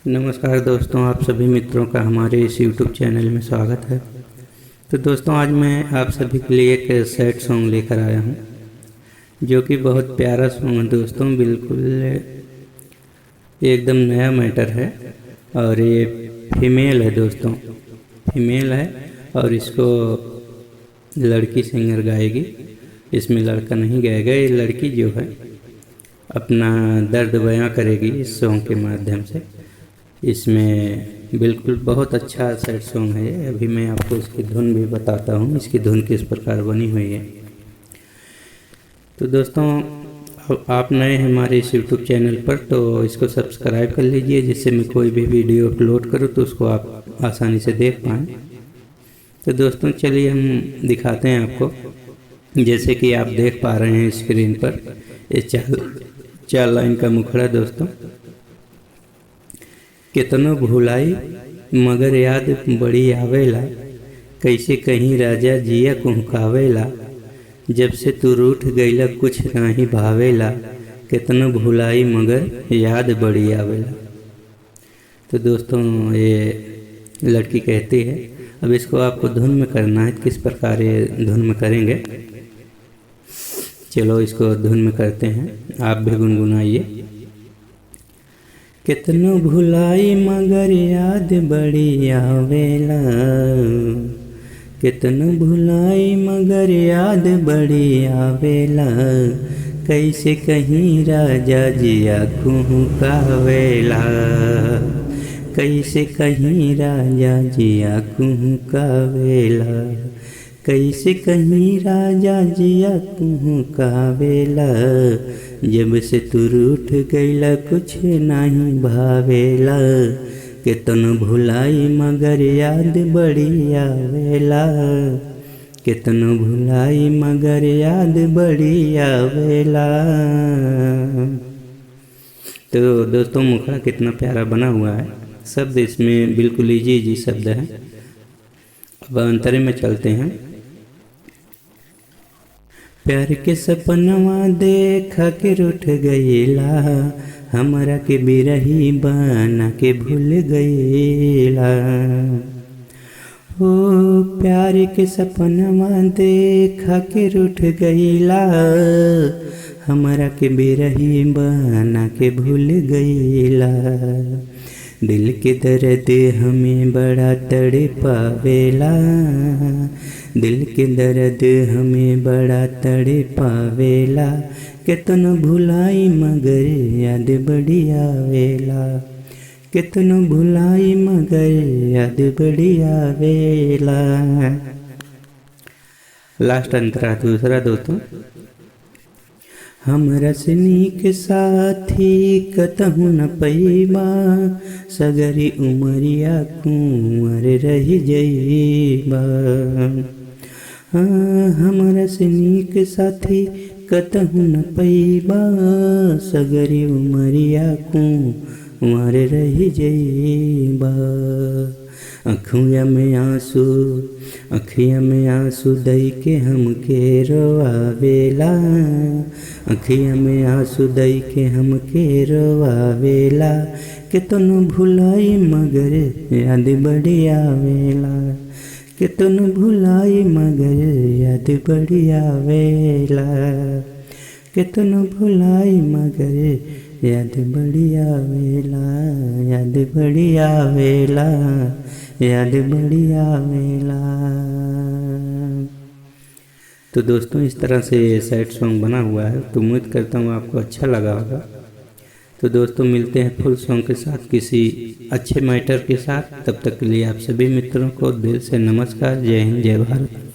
नमस्कार दोस्तों, आप सभी मित्रों का हमारे इस YouTube चैनल में स्वागत है। तो दोस्तों, आज मैं आप सभी के लिए एक सैड सॉन्ग लेकर आया हूँ, जो कि बहुत प्यारा सॉन्ग है दोस्तों। बिल्कुल एकदम नया मैटर है और ये फीमेल है दोस्तों, फीमेल है और इसको लड़की सिंगर गाएगी। इसमें लड़का नहीं गाएगा, ये लड़की जो है अपना दर्द बयां करेगी इस सॉन्ग के माध्यम से। इसमें बिल्कुल बहुत अच्छा सैड सॉन्ग है ये। अभी मैं आपको इसकी धुन भी बताता हूँ, इसकी धुन किस प्रकार बनी हुई है। तो दोस्तों, आप नए हैं हमारे इस YouTube चैनल पर तो इसको सब्सक्राइब कर लीजिए, जिससे मैं कोई भी वीडियो अपलोड करूँ तो उसको आप आसानी से देख पाएँ। तो दोस्तों चलिए हम दिखाते हैं आपको। जैसे कि आप देख पा रहे हैं स्क्रीन पर, ये चार लाइन का मुखड़ा दोस्तों। कितनो भुलाई मगर याद बड़ी आवेला, कैसे कहीं राजा जिया कुहकावेला, जब से तू रूठ गईला कुछ नहीं भावेला, कितनो भुलाई मगर याद बड़ी आवेला। तो दोस्तों ये लड़की कहती है। अब इसको आपको धुन में करना है, किस प्रकार ये धुन में करेंगे, चलो इसको धुन में करते हैं, आप भी गुनगुनाइए। कितनो भुलाई मगर याद बड़ी आवेला, कितनो भुलाई मगर याद बड़ी आवेला, कैसे कहीं राजा जिया कुहकावेला, कैसे कहीं राजा जिया कुहकावेला, कैसे कहीं राजा जिया कुहकावेला, जब से तू रूठ गईला कुछ नहीं भावेला, कितनो भुलाई मगर याद बड़ी आवेला, कितनो भुलाई मगर याद बड़ी आवेला। तो दोस्तों, मुखड़ा कितना प्यारा बना हुआ है, शब्द इसमें बिल्कुल इजी शब्द है। अब अंतरे में चलते हैं। प्यार के सपनवा देखा के रूठ गईला, हमरा के बिरही बना के भूल गईला। ओ प्यार के सपनवा देखा के रूठ गईला, हमरा के बिरही बना के भूल गईला। दिल के दर्द हमें बड़ा तड़पावेला, दिल के दर्द हमें बड़ा तड़पावेला, कितनो भुलाई मगर याद बड़ी आवेला, कितनो भुलाई मगर याद बड़ी आवेला। लास्ट अंतरा दूसरा दोस्तों। हमरा से नीक साथी कतहु न पैबा, सगरी उमरिया कुंवर रही जइबा। हमरा से नीक साथी कतहु न पैबा, सगरी उमरिया कुंवर रही जइबा। अखिया में आंसू, अखिया में आंसू दई के हमके रोआवेला, अखिया में आंसू दई के हमके रोआवेला, कितनो भुलाई मगर याद बड़ी आवेला, कितनो भुलाई मगर याद बड़ी आवेला, कितनो भुलाई मगर याद बड़ी आवेला, याद बड़ी आवेला, याद बड़ी आवेला। तो दोस्तों, इस तरह से सैड सॉन्ग बना हुआ है, तो उम्मीद करता हूँ आपको अच्छा लगा होगा। तो दोस्तों, मिलते हैं फुल सॉन्ग के साथ किसी अच्छे मैटर के साथ। तब तक के लिए आप सभी मित्रों को दिल से नमस्कार। जय हिंद, जय भारत।